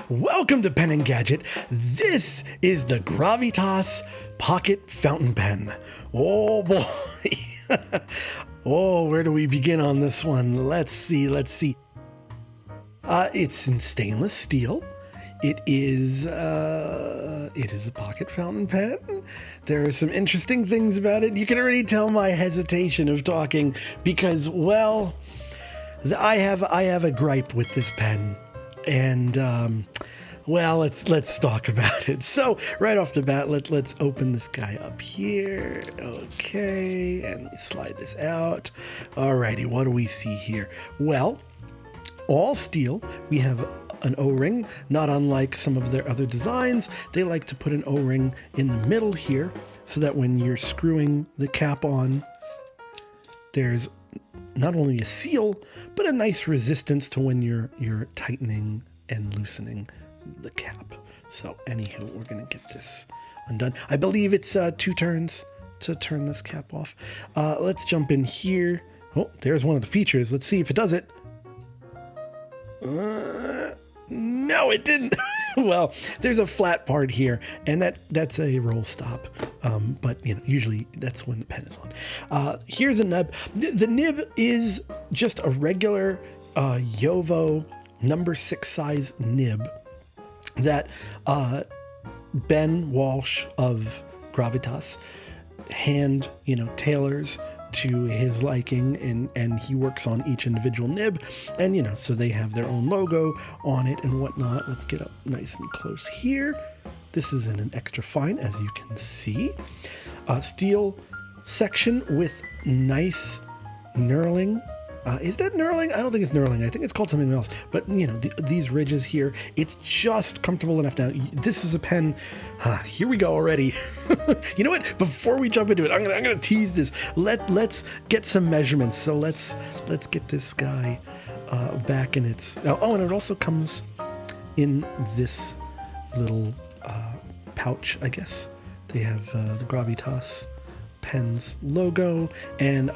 Welcome to Pen and Gadget. This is the Gravitas Pocket Fountain Pen. Oh boy. Oh, where do we begin on this one? Let's see. It's in stainless steel. It is a pocket fountain pen. There are some interesting things about it. You can already tell my hesitation of talking because, well, I have a gripe with this pen. And, well, let's talk about it. So right off the bat, let's open this guy up here. Okay. And slide this out. Alrighty. What do we see here? Well, all steel. We have an O-ring, not unlike some of their other designs. They like to put an O-ring in the middle here so that when you're screwing the cap on, there's not only a seal, but a nice resistance to when you're tightening and loosening the cap. So anywho, we're gonna get this undone. I believe it's 2 turns to turn this cap off. Let's jump in here. Oh, there's one of the features. Let's see if it does it. No, it didn't. Well, there's a flat part here, and that's a roll stop. But usually that's when the pen is on. Here's a nib. The nib is just a regular Yovo number 6 size nib that Ben Walsh of Gravitas hand tailors to his liking, and he works on each individual nib, and so they have their own logo on it and whatnot. Let's get up nice and close here. This is in an extra fine, as you can see. Steel section with nice knurling. Is that knurling? I don't think it's knurling. I think it's called something else. But, these ridges here, it's just comfortable enough now. This is a pen. Here we go already. You know what? Before we jump into it, I'm gonna tease this. Let's get some measurements. So let's get this guy back in its. Oh, and it also comes in this little pouch, I guess. They have the Gravitas Pens logo, and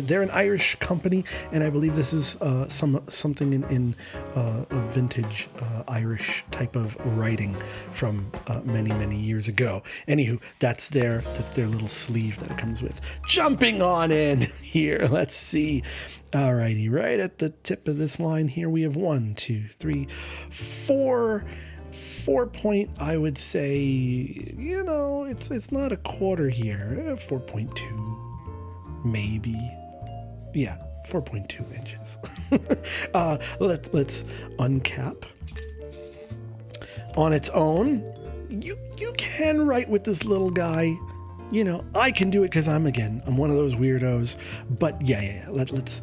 they're an Irish company, and I believe this is something in a vintage Irish type of writing from many years ago. Anywho, that's their little sleeve that it comes with. Jumping on in here, let's see. Alrighty, right at the tip of this line here, we have 1, 2, 3, 4. 4 point, I would say, it's not a quarter here. 4.2, maybe. Yeah, 4.2 inches. Let's uncap. On its own, you can write with this little guy. I can do it because I'm one of those weirdos. But yeah. Let's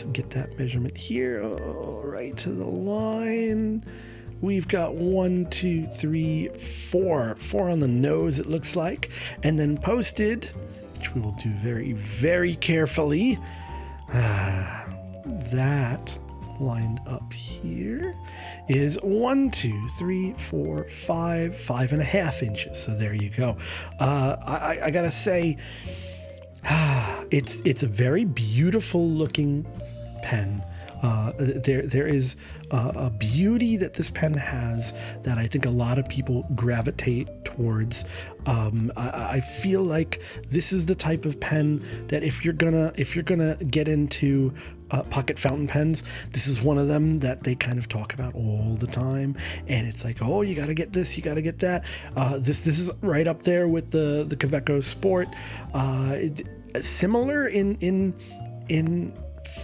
get that measurement here. Oh, right to the line. We've got 1, 2, 3, 4. 4 on the nose, it looks like. And then posted, which we will do very, very carefully. That lined up here is 1, 2, 3, 4, 5, 5.5 inches. So there you go. I gotta say, it's a very beautiful looking pen. There is a beauty that this pen has that I think a lot of people gravitate towards. I feel like this is the type of pen that if you're gonna get into pocket fountain pens, this is one of them that they kind of talk about all the time. And it's like, oh, you got to get this, you got to get that. This is right up there with the Kaweco Sport. Similar in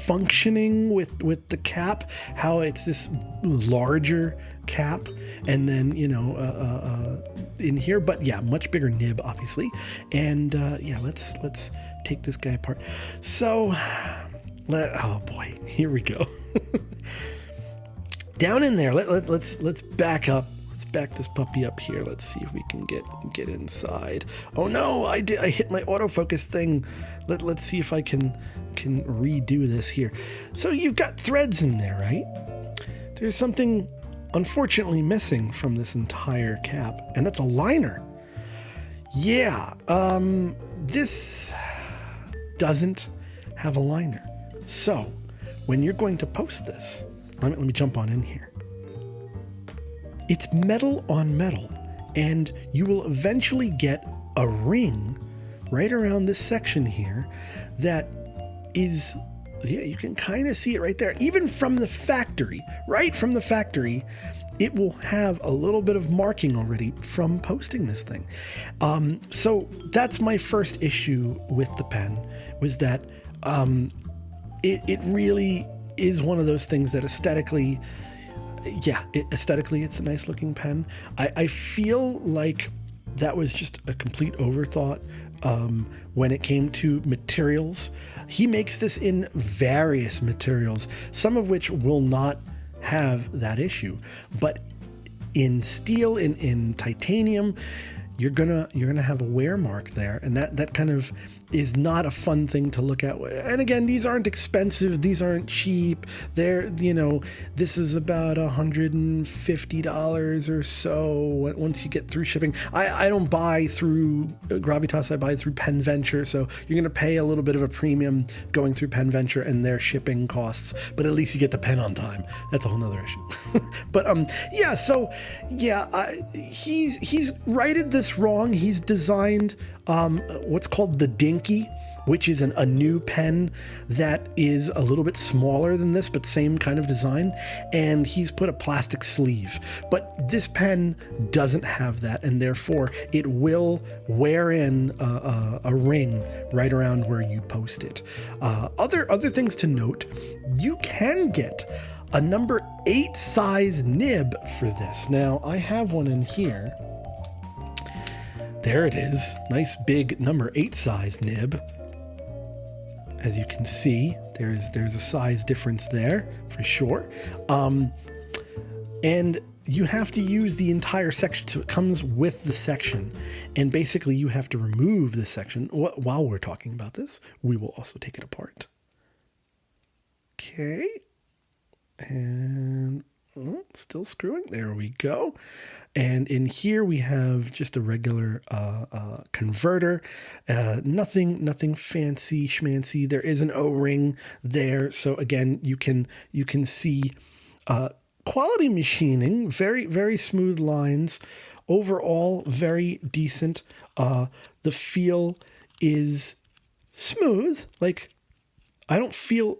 functioning with the cap, how it's this larger cap, and then in here, but yeah, much bigger nib obviously. And let's take this guy apart. So oh boy, here we go. Down in there, let's back up. Let's back this puppy up here. Let's see if we can get inside. Oh no, I hit my autofocus thing. Let's see if I can redo this here. So you've got threads in there, right? There's something unfortunately missing from this entire cap, and that's a liner. Yeah, this doesn't have a liner. So when you're going to post this, let me jump on in here. it's metal on metal, and you will eventually get a ring right around this section here that is, yeah, you can kind of see it right there. Even from the factory, right from the factory, it will have a little bit of marking already from posting this thing. So that's my first issue with the pen, was that it really is one of those things that aesthetically, it's a nice looking pen. I feel like that was just a complete overthought when it came to materials. He makes this in various materials, some of which will not have that issue, but in steel, in titanium, you're gonna have a wear mark there, and that kind of is not a fun thing to look at. And again, these aren't expensive, these aren't cheap. They're, this is about $150 or so once you get through shipping. I don't buy through Gravitas, I buy through Pen Venture, so you're going to pay a little bit of a premium going through Pen Venture and their shipping costs, but at least you get the pen on time. That's a whole nother issue. But he's righted this wrong. He's designed what's called the Dinky, which is a new pen that is a little bit smaller than this, but same kind of design. And he's put a plastic sleeve, but this pen doesn't have that, and therefore it will wear in a ring right around where you post it. Other things to note: you can get a number 8 size nib for this. Now I have one in here. There it is. Nice big number 8 size nib. As you can see, there's a size difference there for sure. And you have to use the entire section, so it comes with the section. And basically you have to remove the section. While we're talking about this, we will also take it apart. Okay. And still screwing. There we go. And in here we have just a regular converter. Nothing fancy schmancy. There is an O-ring there. So again, you can see quality machining, very, very smooth lines. Overall, very decent. The feel is smooth. Like, I don't feel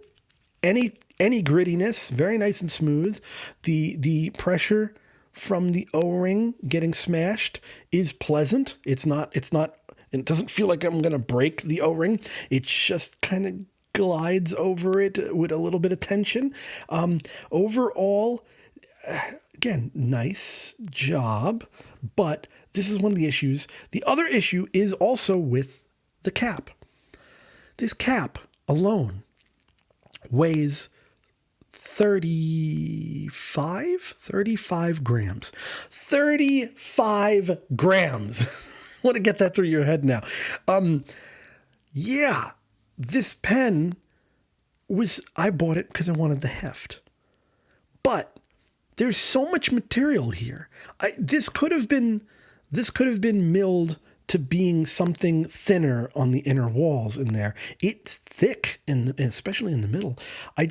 any grittiness. Very nice and smooth. The pressure from the O-ring getting smashed is pleasant. It doesn't feel like I'm gonna break the O-ring. It just kind of glides over it with a little bit of tension. Overall, again, nice job, but this is one of the issues. The other issue is also with the cap. This cap alone weighs 35 grams. 35 grams. Want to get that through your head now. This pen I bought it because I wanted the heft. But there's so much material here. This could have been milled to being something thinner on the inner walls in there. It's thick, especially in the middle. I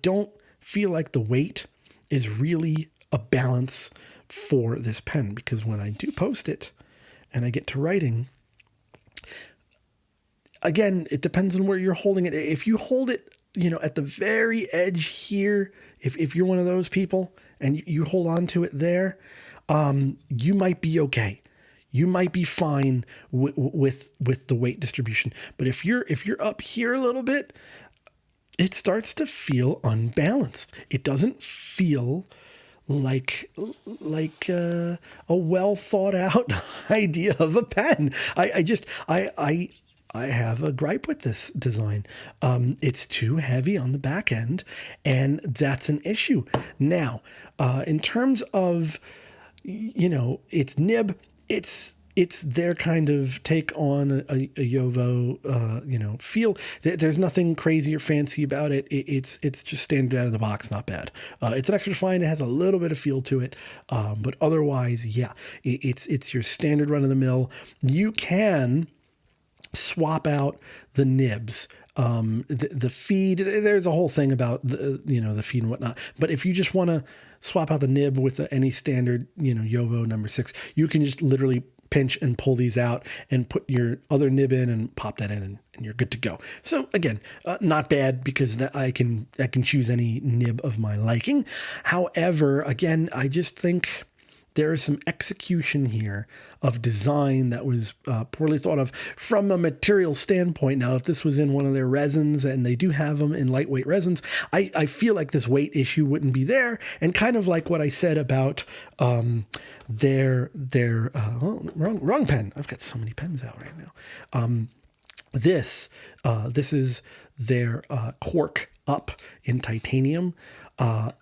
don't feel like the weight is really a balance for this pen, because when I do post it and I get to writing, again, it depends on where you're holding it. If you hold it, at the very edge here, if you're one of those people and you hold on to it there, you might be okay. You might be fine with the weight distribution. But if you're up here a little bit, it starts to feel unbalanced. It doesn't feel like a well thought out idea of a pen. I have a gripe with this design. It's too heavy on the back end, and that's an issue. Now, in terms of, it's Nib, it's their kind of take on a Yovo, feel. There's nothing crazy or fancy about it. It's just standard out of the box, not bad. It's an extra fine. It has a little bit of feel to it, but otherwise, yeah, it's your standard run of the mill. You can swap out the nibs. The feed, there's a whole thing about the feed and whatnot. But if you just want to swap out the nib with any standard, Yovo number 6, you can just literally pinch and pull these out and put your other nib in and pop that in, and you're good to go. So again, not bad, because I can choose any nib of my liking. However, again, I just think there is some execution here of design that was poorly thought of from a material standpoint. Now, if this was in one of their resins, and they do have them in lightweight resins, I feel like this weight issue wouldn't be there. And kind of like what I said about their wrong pen. I've got so many pens out right now. This is their cork up in titanium. I'm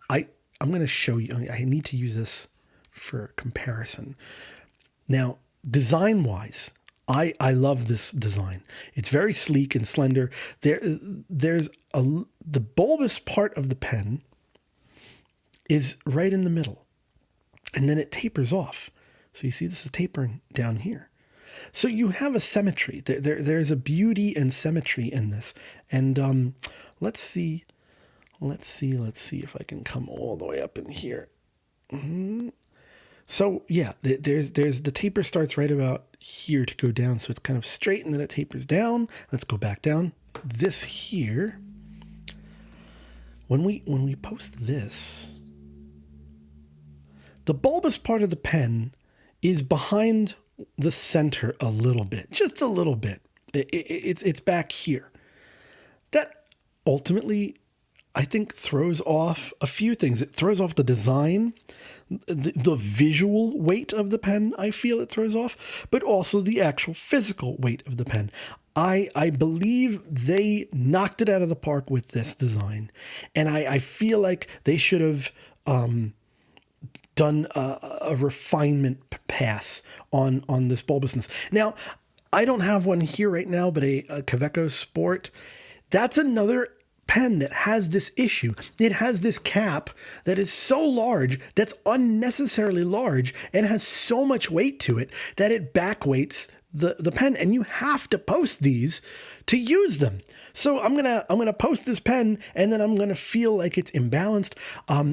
going to show you. I need to use this for comparison. Now, design-wise, I love this design. It's very sleek and slender. There's the bulbous part of the pen is right in the middle, and then it tapers off. So you see this is tapering down here. So you have a symmetry. There's a beauty and symmetry in this. And let's see if I can come all the way up in here. So yeah, there's the taper starts right about here to go down. So it's kind of straight, and then it tapers down. Let's go back down. This here, when we post this, the bulbous part of the pen is behind the center a little bit, just a little bit. It's back here. That ultimately, I think, throws off a few things. It throws off the design, the visual weight of the pen, I feel it throws off, but also the actual physical weight of the pen. I believe they knocked it out of the park with this design, and I feel like they should have done a refinement pass on this bulbousness. Now, I don't have one here right now, but a Kaweco Sport, that's another pen that has this issue. It has this cap that is so large, that's unnecessarily large, and has so much weight to it that it backweights the pen, and you have to post these to use them. So I'm gonna post this pen, and then I'm gonna feel like it's imbalanced.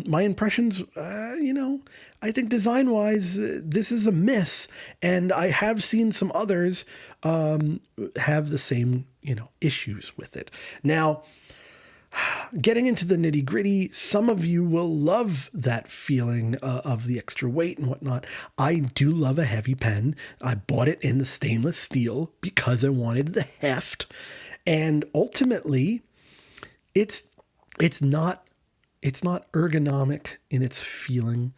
My impressions, I think design-wise, this is a miss, and I have seen some others have the same issues with it. Now, getting into the nitty gritty, some of you will love that feeling of the extra weight and whatnot. I do love a heavy pen. I bought it in the stainless steel because I wanted the heft. And ultimately, it's not ergonomic in its feeling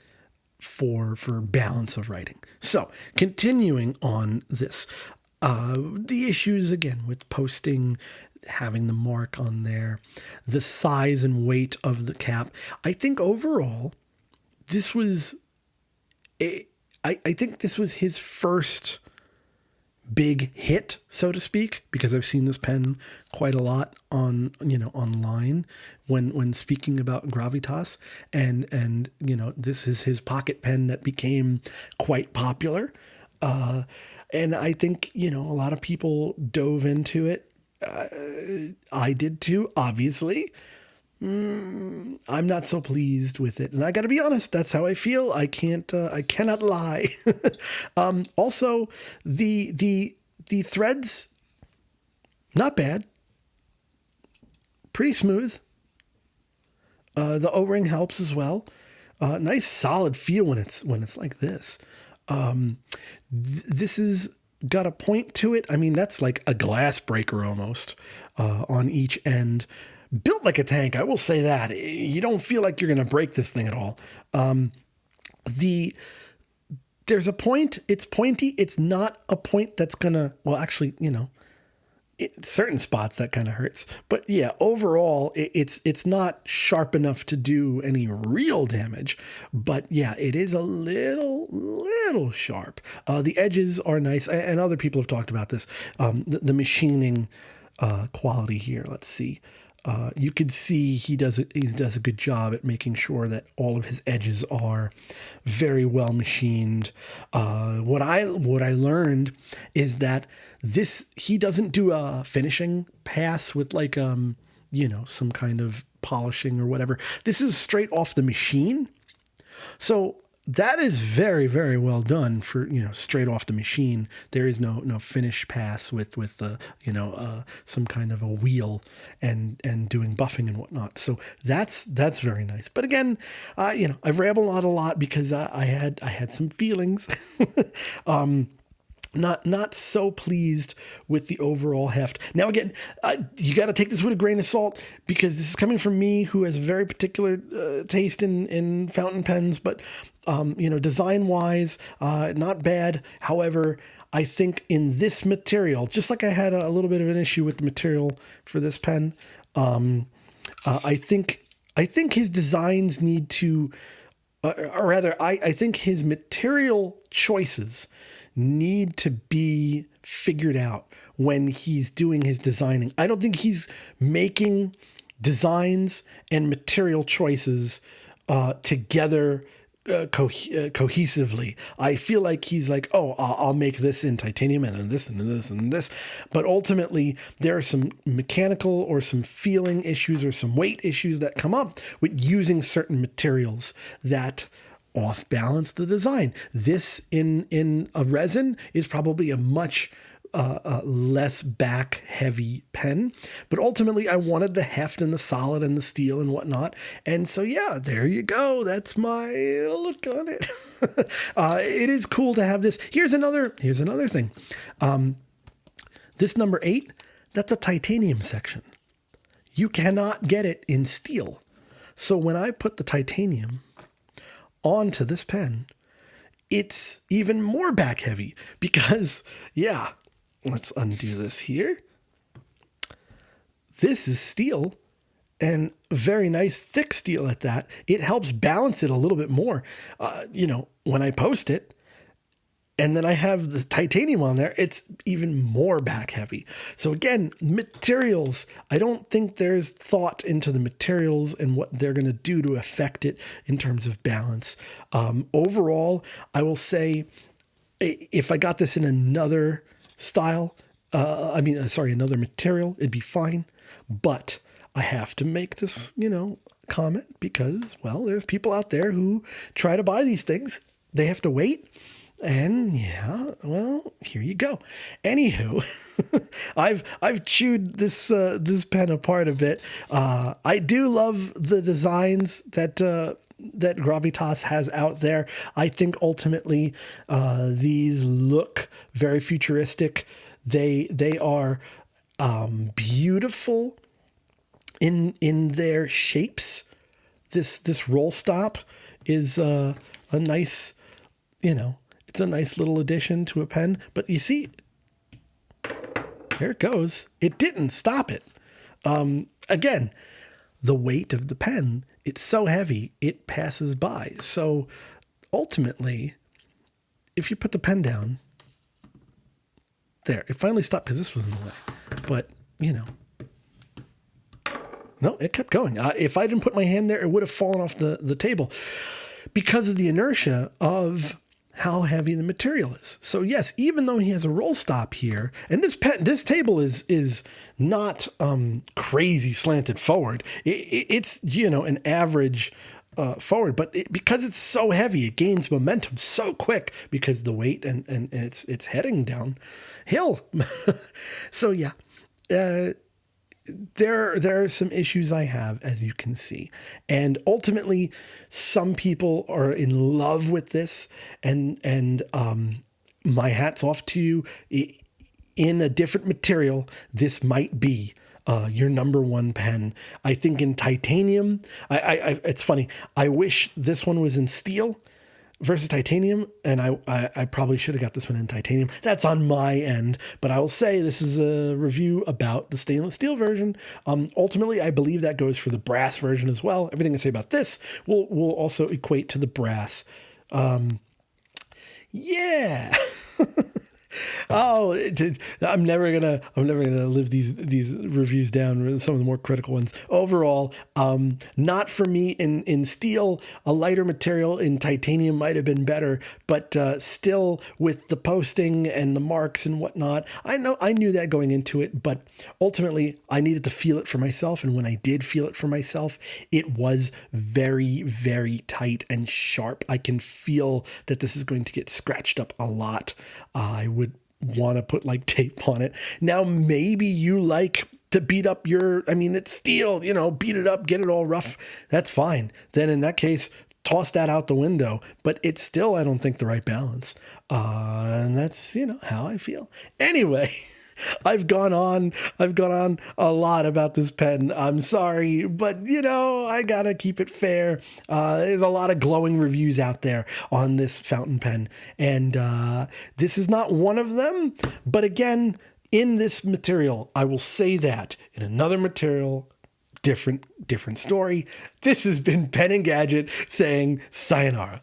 for balance of writing. So continuing on this, the issues again with posting, having the mark on there, the size and weight of the cap. I think overall, this was I think this was his first big hit, so to speak, because I've seen this pen quite a lot on online when speaking about Gravitas, and this is his pocket pen that became quite popular, and I think a lot of people dove into it. I did too, obviously. I'm not so pleased with it, and I got to be honest. That's how I feel. I cannot lie. Also, the threads, not bad, pretty smooth. The O-ring helps as well. Nice solid feel when it's like this. This is got a point to it. I mean, that's like a glass breaker almost on each end. Built like a tank, I will say that. You don't feel like you're going to break this thing at all. There's a point. It's pointy. It's not a point that's going to, well, actually, certain spots that kind of hurts. But yeah, overall, it's not sharp enough to do any real damage. But yeah, it is a little sharp. The edges are nice, and other people have talked about this. The machining quality here. Let's see. You could see he does a good job at making sure that all of his edges are very well machined. What I learned is that he doesn't do a finishing pass with like some kind of polishing or whatever. This is straight off the machine. So that is very, very well done for, straight off the machine. There is no finish pass with some kind of a wheel and doing buffing and whatnot. So that's very nice. But again, I've rambled on a lot because I had some feelings. Not so pleased with the overall heft. Now, again, you got to take this with a grain of salt because this is coming from me, who has a very particular taste in fountain pens. But design-wise, not bad. However, I think in this material, just like I had a little bit of an issue with the material for this pen, I think his designs need to, or rather, I think his material choices need to be figured out when he's doing his designing. I don't think he's making designs and material choices together cohesively. I feel like he's like, oh, I'll make this in titanium and this and this and this. But ultimately, there are some mechanical or some feeling issues or some weight issues that come up with using certain materials that off balance the design. This in a resin is probably a much less back heavy pen, but ultimately I wanted the heft and the solid and the steel and whatnot. And so, yeah, there you go. That's my look on it. It is cool to have this. Here's another thing. This number 8, that's a titanium section. You cannot get it in steel. So when I put the titanium onto this pen, it's even more back heavy because, yeah, let's undo this here. This is steel, and very nice thick steel at that. It helps balance it a little bit more. When I post it, and then I have the titanium on there, it's even more back heavy. So again, materials, I don't think there's thought into the materials and what they're going to do to affect it in terms of balance. Overall, I will say if I got this in another style, another material, it'd be fine. But I have to make this, comment because, well, there's people out there who try to buy these things. They have to wait. And yeah, well, here you go. Anywho, I've chewed this pen apart a bit. I do love the designs that Gravitas has out there. I think ultimately these look very futuristic. They are beautiful in their shapes. This roll stop is a nice, it's a nice little addition to a pen, but you see, there it goes. It didn't stop it. Again, the weight of the pen, it's so heavy, it passes by. So ultimately, if you put the pen down, there, it finally stopped because this was in the way. But, no, it kept going. If I didn't put my hand there, it would have fallen off the table because of the inertia of how heavy the material is. So yes, even though he has a roll stop here, and this table is not crazy slanted forward. It's an average forward, but because it's so heavy, it gains momentum so quick because the weight and it's heading downhill. So yeah. There are some issues I have, as you can see. And ultimately, some people are in love with this. And my hat's off to you. In a different material, this might be your number one pen. I think in titanium, it's funny. I wish this one was in steel versus titanium, and I probably should have got this one in titanium. That's on my end, but I will say this is a review about the stainless steel version. Ultimately, I believe that goes for the brass version as well. Everything I say about this will also equate to the brass. Yeah. I'm never gonna live these reviews down. Some of the more critical ones. Overall, not for me. In steel, a lighter material in titanium might have been better, but still with the posting and the marks and whatnot, I knew that going into it, but ultimately I needed to feel it for myself, and when I did feel it for myself, it was very, very tight and sharp. I can feel that this is going to get scratched up a lot. I would want to put like tape on it. Now, maybe you like to beat up it's steel, beat it up, get it all rough. That's fine. Then in that case, toss that out the window, but it's still, I don't think, the right balance. And that's, how I feel. Anyway, I've gone on a lot about this pen. I'm sorry, but I gotta keep it fair. There's a lot of glowing reviews out there on this fountain pen, and this is not one of them. But again, in this material, I will say that. In another material, different story. This has been Pen and Gadget saying sayonara.